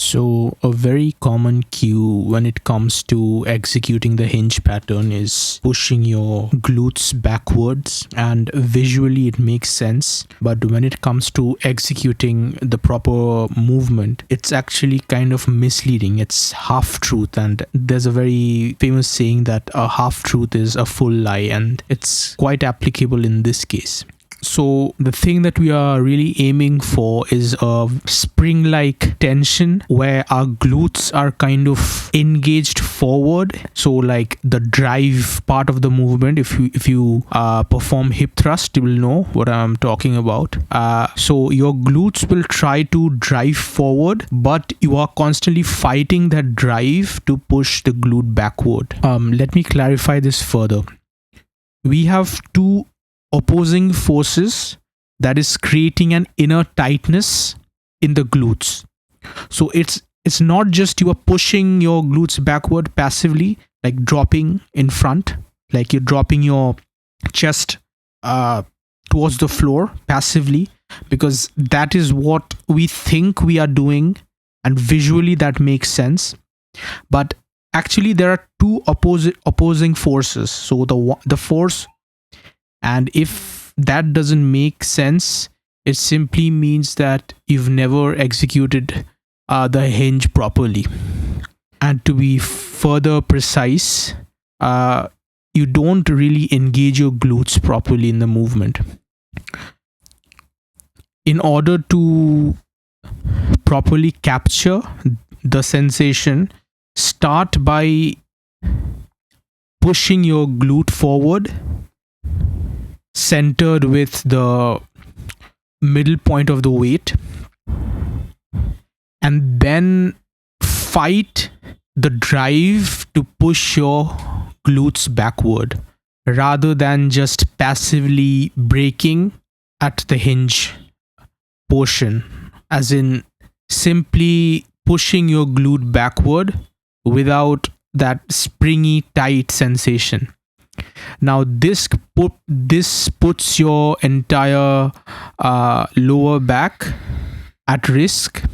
So, a very common cue when it comes to executing the hinge pattern is pushing your glutes backwards, and visually it makes sense. But when it comes to executing the proper movement, it's actually kind of misleading. It's half truth, and there's a very famous saying that a half truth is a full lie, and it's quite applicable in this case. So the thing that we are really aiming for is a spring-like tension where our glutes are kind of engaged forward. So like the drive part of the movement, if you perform hip thrust, you will know what I'm talking about. So your glutes will try to drive forward, but you are constantly fighting that drive to push the glute backward. Let me clarify this further. We have two opposing forces that is creating an inner tightness in the glutes. So it's not just you are pushing your glutes backward passively, like dropping in front, like you're dropping your chest towards the floor passively, because that is what we think we are doing and visually that makes sense. But actually there are two opposing forces. So the force, and if that doesn't make sense, it simply means that you've never executed the hinge properly. And to be further precise, you don't really engage your glutes properly in the movement. In order to properly capture the sensation, start by pushing your glute forward, centered with the middle point of the weight, and then fight the drive to push your glutes backward rather than just passively braking at the hinge portion, as in simply pushing your glute backward without that springy tight sensation. Now this puts your entire lower back at risk,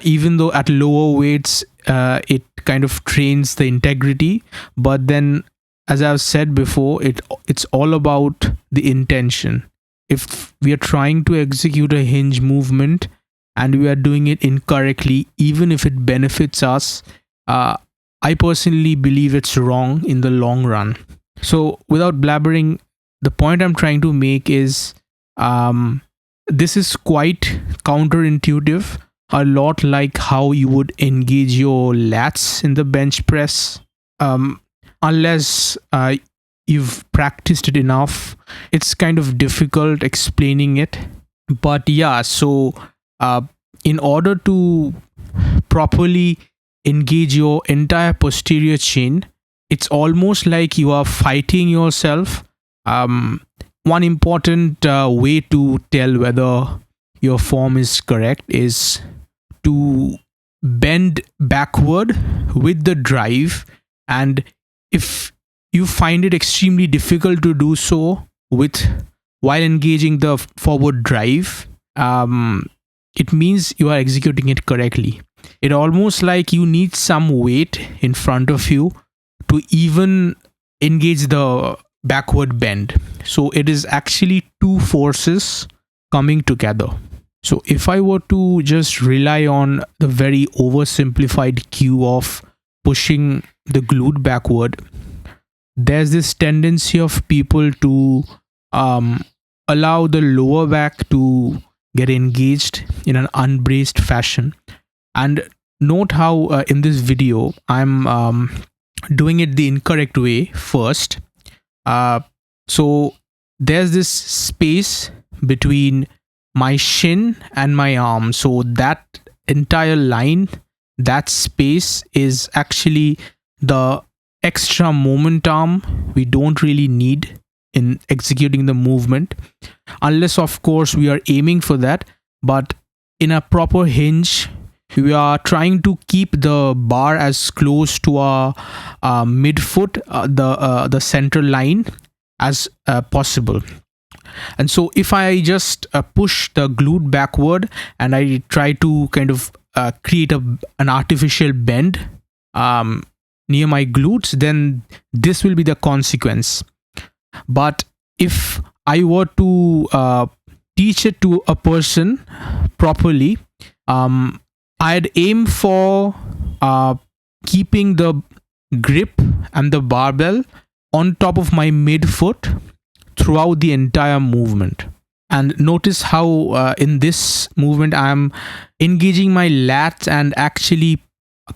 even though at lower weights it kind of trains the integrity. But then, as I've said before, it's all about the intention. If we are trying to execute a hinge movement and we are doing it incorrectly, even if it benefits us, I personally believe it's wrong in the long run. So without blabbering, the point I'm trying to make is this is quite counterintuitive, a lot like how you would engage your lats in the bench press. Unless you've practiced it enough, it's kind of difficult explaining it. But yeah, so in order to properly engage your entire posterior chain, it's almost like you are fighting yourself. One important way to tell whether your form is correct is to bend backward with the drive, and if you find it extremely difficult to do so while engaging the forward drive, it means you are executing it correctly. It almost like you need some weight in front of you to even engage the backward bend. So it is actually two forces coming together. So if I were to just rely on the very oversimplified cue of pushing the glute backward, there's this tendency of people to allow the lower back to get engaged in an unbraced fashion. And note how in this video I'm doing it the incorrect way first. So there's this space between my shin and my arm. So that entire line, that space is actually the extra moment arm we don't really need in executing the movement, unless of course we are aiming for that. But in a proper hinge, we are trying to keep the bar as close to our midfoot, the center line, as possible. And so if I just push the glute backward and I try to kind of create an artificial bend near my glutes, then this will be the consequence. But if I were to teach it to a person properly, I'd aim for keeping the grip and the barbell on top of my midfoot throughout the entire movement. And notice how in this movement I'm engaging my lats and actually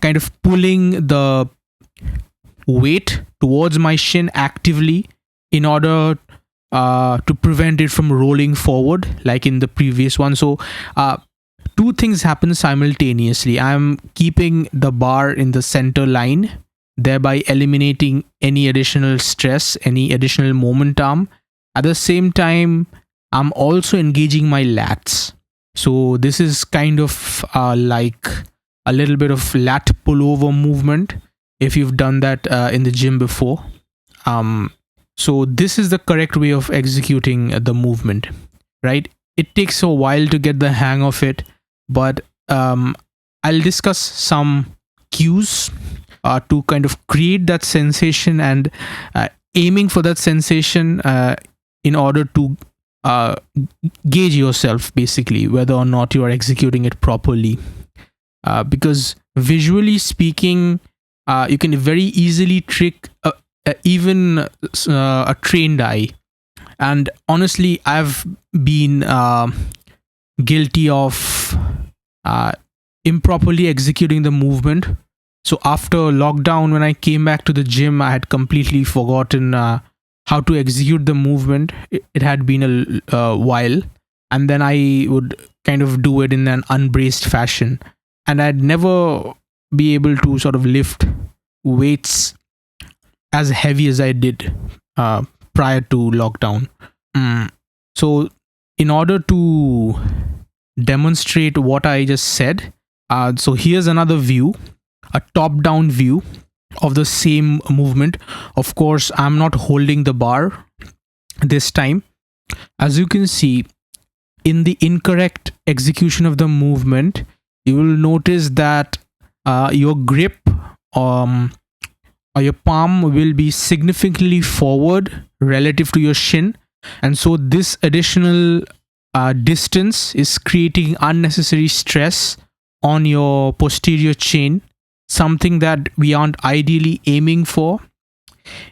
kind of pulling the weight towards my shin actively in order to prevent it from rolling forward like in the previous one. So two things happen simultaneously. I'm keeping the bar in the center line, thereby eliminating any additional stress, any additional momentum. At the same time, I'm also engaging my lats. So this is kind of like a little bit of lat pullover movement if you've done that in the gym before. So this is the correct way of executing the movement, right? It takes a while to get the hang of it, but I'll discuss some cues to kind of create that sensation and aiming for that sensation in order to gauge yourself, basically, whether or not you are executing it properly. Because visually speaking, you can very easily trick even a trained eye. And honestly, I've been guilty of improperly executing the movement. So after lockdown, when I came back to the gym, I had completely forgotten how to execute the movement. It had been a while, and then I would kind of do it in an unbraced fashion, and I'd never be able to sort of lift weights as heavy as I did prior to lockdown. So in order to demonstrate what I just said, so here's another view, a top-down view of the same movement. Of course, I'm not holding the bar this time. As you can see, in the incorrect execution of the movement, you will notice that your grip or your palm will be significantly forward relative to your shin, and so this additional distance is creating unnecessary stress on your posterior chain, something that we aren't ideally aiming for.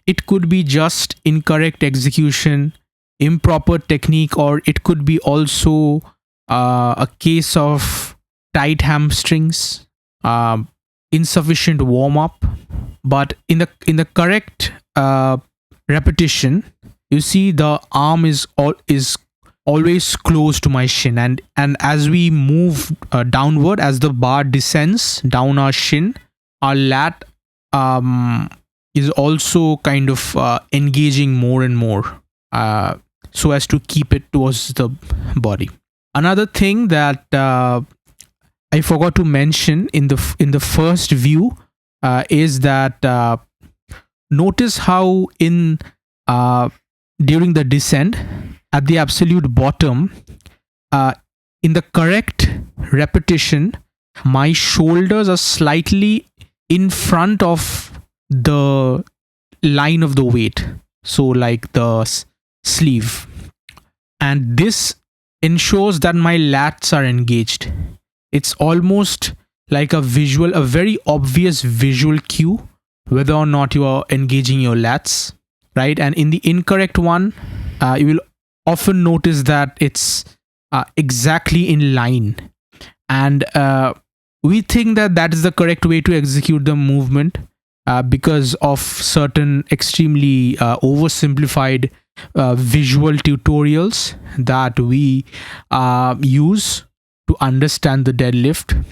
It could be just incorrect execution, improper technique, or it could be also a case of tight hamstrings, insufficient warm up. But in the correct repetition, you see the arm is always close to my shin, and as we move downward, as the bar descends down our shin, our lat is also kind of engaging more and more so as to keep it towards the body. Another thing that I forgot to mention in the first view is that notice how during the descent at the absolute bottom, in the correct repetition, my shoulders are slightly in front of the line of the weight, so like the sleeve, and this ensures that my lats are engaged. It's almost like a very obvious visual cue whether or not you are engaging your lats, right? And in the incorrect one, you will often notice that it's exactly in line, and we think that is the correct way to execute the movement because of certain extremely oversimplified visual tutorials that we use to understand the deadlift.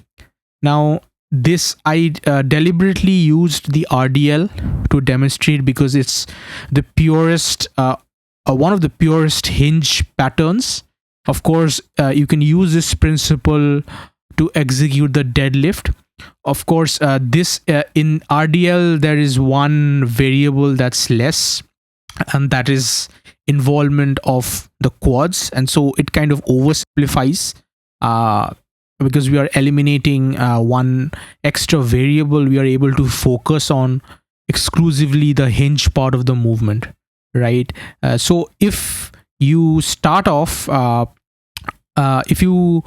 Now, this I deliberately used the RDL to demonstrate because it's the purest, one of the purest hinge patterns. Of course, you can use this principle to execute the deadlift. Of course, this in RDL there is one variable that's less, and that is involvement of the quads, and so it kind of oversimplifies because we are eliminating one extra variable, we are able to focus on exclusively the hinge part of the movement, right? So if you start off, if you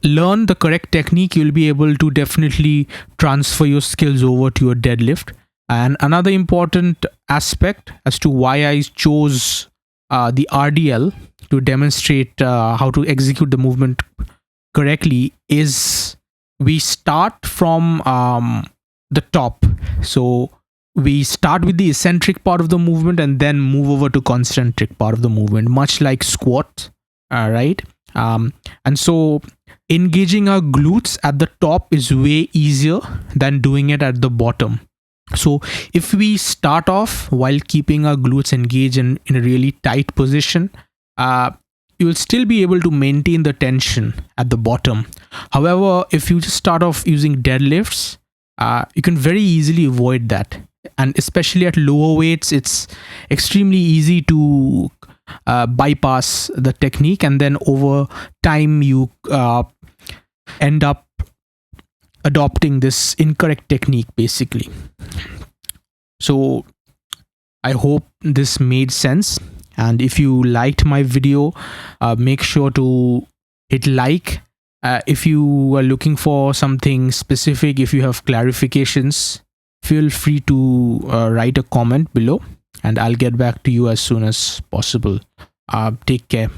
learn the correct technique, you'll be able to definitely transfer your skills over to your deadlift. And another important aspect as to why I chose the RDL to demonstrate how to execute the movement correctly is we start from the top. So we start with the eccentric part of the movement and then move over to concentric part of the movement, much like squat, right? And so engaging our glutes at the top is way easier than doing it at the bottom. So if we start off while keeping our glutes engaged in a really tight position, you will still be able to maintain the tension at the bottom. However, if you just start off using deadlifts, you can very easily avoid that. And especially at lower weights, it's extremely easy to bypass the technique, and then over time you end up adopting this incorrect technique basically. So I hope this made sense, and if you liked my video, make sure to hit like. If you are looking for something specific, if you have clarifications, feel free to write a comment below and I'll get back to you as soon as possible. Take care.